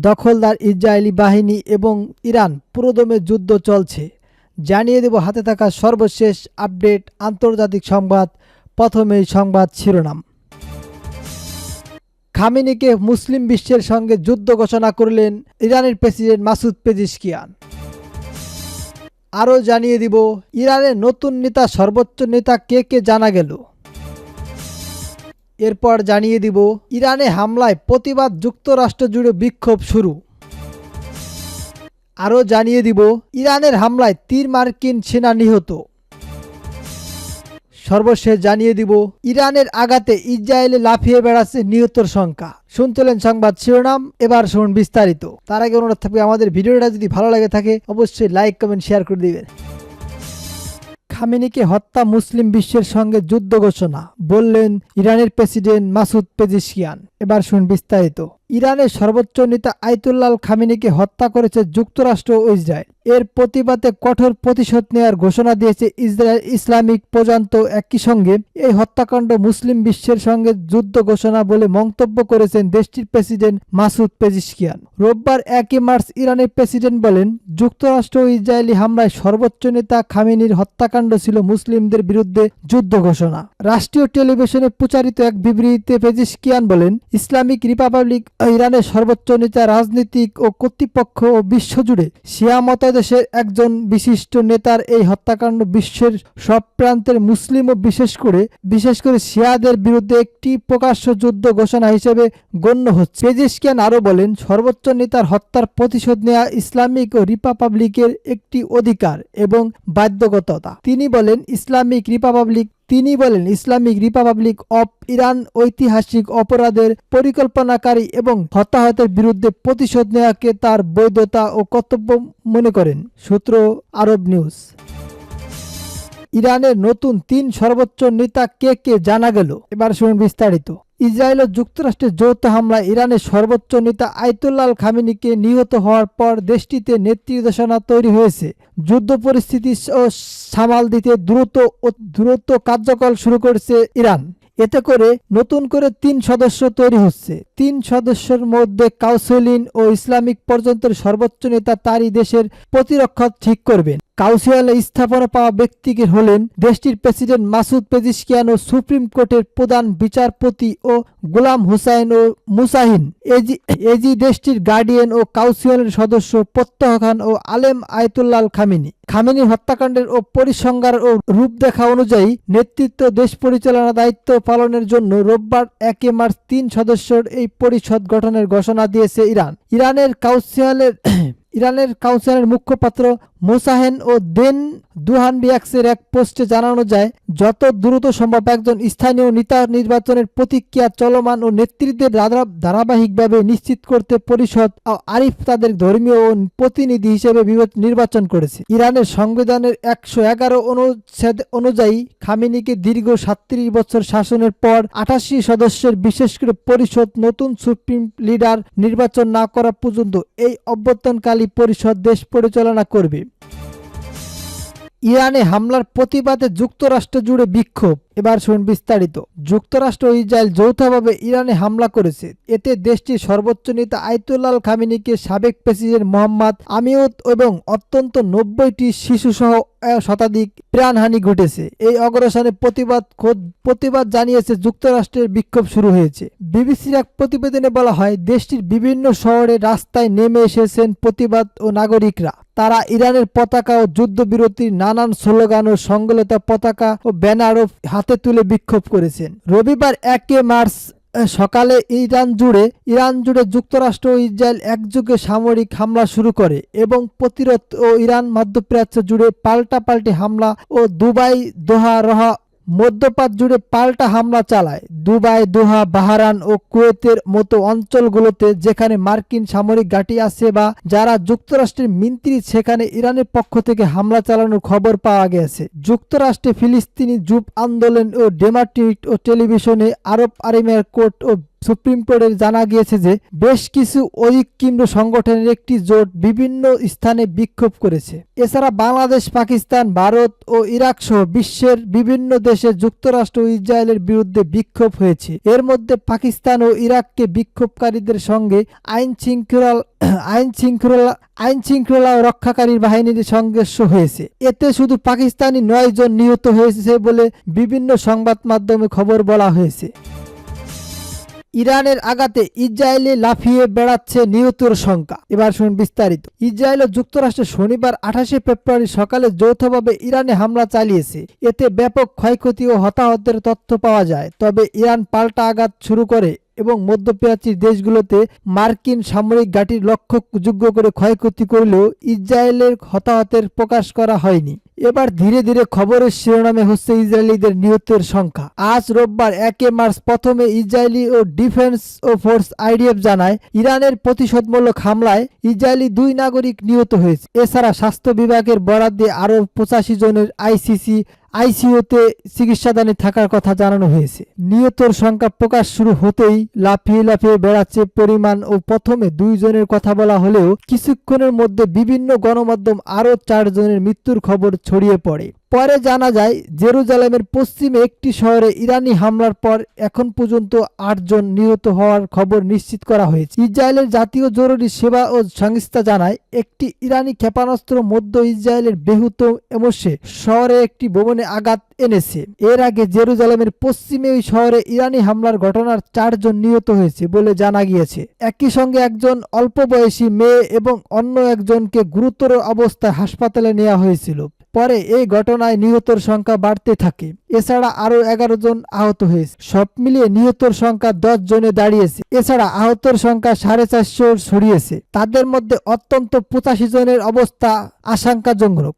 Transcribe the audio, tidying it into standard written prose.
দখলদার ইসরায়েলি বাহিনী এবং ইরান পুরোদমে যুদ্ধ চলছে। জানিয়ে দেব হাতে থাকা সর্বশেষ আপডেট আন্তর্জাতিক সংবাদ। প্রথমেই সংবাদ শিরোনাম। খামেনিকে মুসলিম বিশ্বের সঙ্গে যুদ্ধ ঘোষণা করলেন ইরানের প্রেসিডেন্ট মাসুদ পেজিশকিয়ান। আরও জানিয়ে দিব ইরানের নতুন নেতা সর্বোচ্চ নেতা কে কে জানা গেল। এরপর জানিয়ে দিব ইরানে হামলায় প্রতিবাদ যুক্তরাষ্ট্র জুড়ে বিক্ষোভ শুরু। আরও জানিয়ে দিব ইরানের হামলায় 3 মার্কিন সেনা নিহত। সর্বশেষ জানিয়ে দিব ইরানের আঘাতে ইসরায়েলে লাফিয়ে বেড়াচ্ছে নিহতর সংখ্যা। শুনছিলেন সংবাদ শিরোনাম, এবার শুনুন বিস্তারিত। তার আগে অনুরোধ থাকবে আমাদের ভিডিওটা যদি ভালো লাগে থাকে অবশ্যই লাইক কমেন্ট শেয়ার করে দিবেন। খামেনিকে হত্যা মুসলিম বিশ্বের সঙ্গে যুদ্ধ ঘোষণা বললেন ইরানের প্রেসিডেন্ট মাসুদ পেজিশকিয়ান। এবার শুন বিস্তারিত। ইরানের সর্বোচ্চ নেতা আয়াতুল্লাহ খামেনিকে হত্যা করেছে যুক্তরাষ্ট্র ও ইসরায়েল। এর প্রতিবাদে কঠোর প্রতিশোধ নেওয়ার ঘোষণা দিয়েছে ইসরায়েল ইসলামিক প্রজাতন্ত্র। একই সঙ্গে এই হত্যাকাণ্ড মুসলিম বিশ্বের সঙ্গে যুদ্ধ ঘোষণা বলে মন্তব্য করেছেন দেশটির প্রেসিডেন্ট মাসুদ পেজিশকিয়ান। রোববার 1 মার্চ ইরানের প্রেসিডেন্ট বলেন, যুক্তরাষ্ট্র ও ইসরায়েলি হামলায় সর্বোচ্চ নেতা খামেনির হত্যাকাণ্ড ছিল মুসলিমদের বিরুদ্ধে যুদ্ধ ঘোষণা। রাষ্ট্রীয় টেলিভিশনে প্রচারিত এক বিবৃতিতে পেজিশকিয়ান বলেন, ইসলামিক রিপাবলিক ইরানের সর্বোচ্চ নেতা, রাজনীতিক ও কর্তৃপক্ষ ও বিশ্বজুড়ে শিয়া মতাদর্শের একজন বিশিষ্ট নেতার এই হত্যাকাণ্ড বিশ্বের সব প্রান্তের মুসলিম ও বিশেষ করে শিয়াদের বিরুদ্ধে একটি প্রকাশ্য যুদ্ধ ঘোষণা হিসেবে গণ্য হচ্ছে। পেজিশকিয়ান আরও বলেন, সর্বোচ্চ নেতার হত্যার প্রতিশোধ নেওয়া ইসলামিক ও রিপাবলিকের একটি অধিকার এবং বাধ্যবাধকতা। তিনি বলেন ইসলামিক রিপাবলিক অফ ইরান ঐতিহাসিক অপরাধের পরিকল্পনাকারী এবং হতাহতের বিরুদ্ধে প্রতিশোধ নেওয়াকে তার বৈধতা ও কর্তব্য মনে করেন। সূত্র আরব নিউজ। ইরানের নতুন 3 সর্বোচ্চ নেতা কে কে জানা গেল। এবার শুনুন বিস্তারিত। ইসরায়েল ও যুক্তরাষ্ট্রের যৌথ হামলায় ইরানের সর্বোচ্চ নেতা আয়াতুল্লাহ খামেনিকে নিহত হওয়ার পর দেশটিতে নেতৃত্বাধীনতা তৈরি হয়েছে। যুদ্ধ পরিস্থিতি সামাল দিতে দ্রুত কার্যকর শুরু করেছে ইরান। এতে করে নতুন করে 3 সদস্য তৈরি হচ্ছে। 3 সদস্যের মধ্যে কাউন্সিল ও ইসলামিক পর্যন্তের সর্বোচ্চ নেতা তারই দেশের প্রতিরক্ষা ঠিক করবেন। কাউন্সিলে স্থাপনা পাওয়া ব্যক্তিকে হলেন দেশটির প্রেসিডেন্ট মাসুদ পেজিশকিয়ান ও সুপ্রিম কোর্টের প্রধান বিচারপতি ও গোলাম হুসাইন ও মুসাহিন এজি, দেশটির গার্ডিয়ান ও কাউন্সিলের সদস্য প্রত্যহ খান ও আলেম আয়াতুল্লাহ খামেনির হত্যাকাণ্ডের ও পরিসংখ্যান ও রূপরেখা অনুযায়ী নেতৃত্ব দেশ পরিচালনার দায়িত্ব পালনের জন্য রোববার 1 মার্চ 3 সদস্যের এই পরিষদ গঠনের ঘোষণা দিয়েছে ইরান। ইরানের কাউন্সিলের মুখপাত্র মোসাহেন ও দেন দুহানবিয়াক্সের এক পোস্টে জানানো যায়, যত দ্রুত সম্ভব একজন স্থানীয় নেতা নির্বাচনের প্রতিক্রিয়া চলমান ও নেতৃত্বের ধারাবাহিকভাবে নিশ্চিত করতে পরিষদ আরিফ তাদের ধর্মীয় ও প্রতিনিধি হিসেবে নির্বাচন করেছে। ইরানের সংবিধানের 111 অনুচ্ছেদ অনুযায়ী খামেনিকে দীর্ঘ 37 বছর শাসনের পর 88 সদস্যের বিশেষ করে পরিষদ নতুন সুপ্রিম লিডার নির্বাচন না করা পর্যন্ত এই অভ্যন্তরীণকালী পরিষদ দেশ পরিচালনা করবে। ইরানে হামলার প্রতিবাদে যুক্তরাষ্ট্র জুড়ে বিক্ষোভ। এবার শুনুন বিস্তারিত। যুক্তরাষ্ট্র ও ইসরায়েল যৌথভাবে ইরানে হামলা করেছে। এতে দেশটির সর্বোচ্চ নেতা আয়াতুল্লাহ খামেনিকে সাবেক প্রেসিডেন্ট মোহাম্মদ আমিউদ এবং অত্যন্ত 90টি শিশুসহ শতাধিক প্রাণহানি ঘটেছে। এই অগ্রসরে প্রতিবাদ জানিয়েছে যুক্তরাষ্ট্রের বিক্ষোভ শুরু হয়েছে। বিবিসির এক প্রতিবেদনে বলা হয়, দেশটির বিভিন্ন শহরে রাস্তায় নেমে এসেছেন প্রতিবাদ ও নাগরিকরা। তারা ইরানের পতাকা ও যুদ্ধবিরতির নানান স্লোগান ও সংগঠিত পতাকা ও ব্যানারও হাতে তুলে বিক্ষোভ করেছেন। রবিবার 1 মার্চ সকালে ইরান জুড়ে যুক্তরাষ্ট্র ও ইসরায়েল একযোগে সামরিক হামলা শুরু করে এবং প্রতিরোধ ও ইরান মধ্যপ্রাচ্য জুড়ে পাল্টাপাল্টি হামলা ও দুবাই, দোহা, মধ্যপ্রাচ্য জুড়ে পাল্টা হামলা চালায়। দুবাই, দোহা, বাহরাইন ও কুয়েতের মতো অঞ্চলগুলোতে যেখানে মার্কিন সামরিক ঘাঁটি আছে বা যারা যুক্তরাষ্ট্রের মন্ত্রী, সেখানে ইরানের পক্ষ থেকে হামলা চালানোর খবর পাওয়া গেছে। যুক্তরাষ্ট্রে ফিলিস্তিনি যুব আন্দোলন ও ডেমোক্রেট ও টেলিভিশনে আরব আমিরাত কোর্ট ও সুপ্রিম কোর্টের জানা গিয়েছে যে বেশ কিছু ঐক্যকেন্দ্র সংগঠনের একটি জোট বিভিন্ন স্থানে বিক্ষোভ করেছে। এছাড়া বাংলাদেশ, পাকিস্তান, ভারত ও ইরাক সহ বিশ্বের বিভিন্ন দেশে যুক্তরাষ্ট্র ও ইসরায়েলের বিরুদ্ধে বিক্ষোভ হয়েছে। এর মধ্যে পাকিস্তান ও ইরাককে বিক্ষোভকারীদের সঙ্গে আইন শৃঙ্খলা রক্ষাকারী বাহিনীর সংঘর্ষ হয়েছে। এতে শুধু পাকিস্তানি 9 জন নিহত হয়েছে বলে বিভিন্ন সংবাদ মাধ্যমে খবর বলা হয়েছে। ইরানের আঘাতে ইসরায়েলে লাফিয়ে বেড়াচ্ছে নিহতের সংখ্যা। এবার শুনুন বিস্তারিত। ইসরায়েল ও যুক্তরাষ্ট্র শনিবার 28 ফেব্রুয়ারি সকালে যৌথভাবে ইরানে হামলা চালিয়েছে। এতে ব্যাপক ক্ষয়ক্ষতি ও হতাহতের তথ্য পাওয়া যায়। তবে ইরান পাল্টা আঘাত শুরু করে এবং মধ্যপ্রাচ্যের দেশগুলোতে মার্কিন সামরিক ঘাঁটির লক্ষ্যযোগ্য করে ক্ষয়ক্ষতি করলেও ইসরায়েলের হতাহতের প্রকাশ করা হয়নি। এবার ধীরে ধীরে খবরের শিরোনামে হচ্ছে ইসরায়েলিদের নিহতের সংখ্যা। আজ রোববার 1 মার্চ প্রথমে ইসরায়েলি ও ডিফেন্স ও ফোর্স আইডিএফ জানায় ইরানের প্রতিশোধমূলক হামলায় ইসরায়েলি 2 নাগরিক নিহত হয়েছে। এছাড়া স্বাস্থ্য বিভাগের বরাত দিয়ে আরও 85 জনের আইসিইউতে চিকিৎসাধীন থাকার কথা জানানো হয়েছে। নিহতর সংখ্যা প্রকাশ শুরু হতেই লাফিয়ে লাফিয়ে বেড়াচ্ছে পরিমাণ ও প্রথমে 2 জনের কথা বলা হলেও কিছুক্ষণের মধ্যে বিভিন্ন গণমাধ্যম আরও 4 জনের মৃত্যুর খবর ছড়িয়ে পড়ে। পরে জানা যায় জেরুজালেমের পশ্চিমে একটি শহরে ইরানি হামলার পর এখন পর্যন্ত 8 জন নিহত হওয়ার খবর নিশ্চিত করা হয়েছে। ইসরায়েলের জাতীয় জরুরি সেবা ও সংস্থা জানায় একটি ইরানি ক্ষেপণাস্ত্র মধ্য ইসরায়েলের বেহুত এমসে শহরে একটি ভবনে আঘাত এনেছে। এর আগে জেরুজালেমের পশ্চিমে ওই শহরে ইরানি হামলার ঘটনার 4 জন নিহত হয়েছে বলে জানা গিয়েছে। একই সঙ্গে একজন অল্প বয়সী মেয়ে এবং অন্য একজনকে গুরুতর অবস্থায় হাসপাতালে নেওয়া হয়েছিল। পরে এই ঘটনায় নিহতর সংখ্যা বাড়তে থাকে। এছাড়া আরো 11 জন আহত হয়েছে। সব মিলিয়ে নিহতর সংখ্যা 10 জনে দাঁড়িয়েছে। এছাড়া আহতর সংখ্যা 450 ছড়িয়েছে। তাদের মধ্যে অত্যন্ত 85 জনের অবস্থা আশঙ্কাজনক।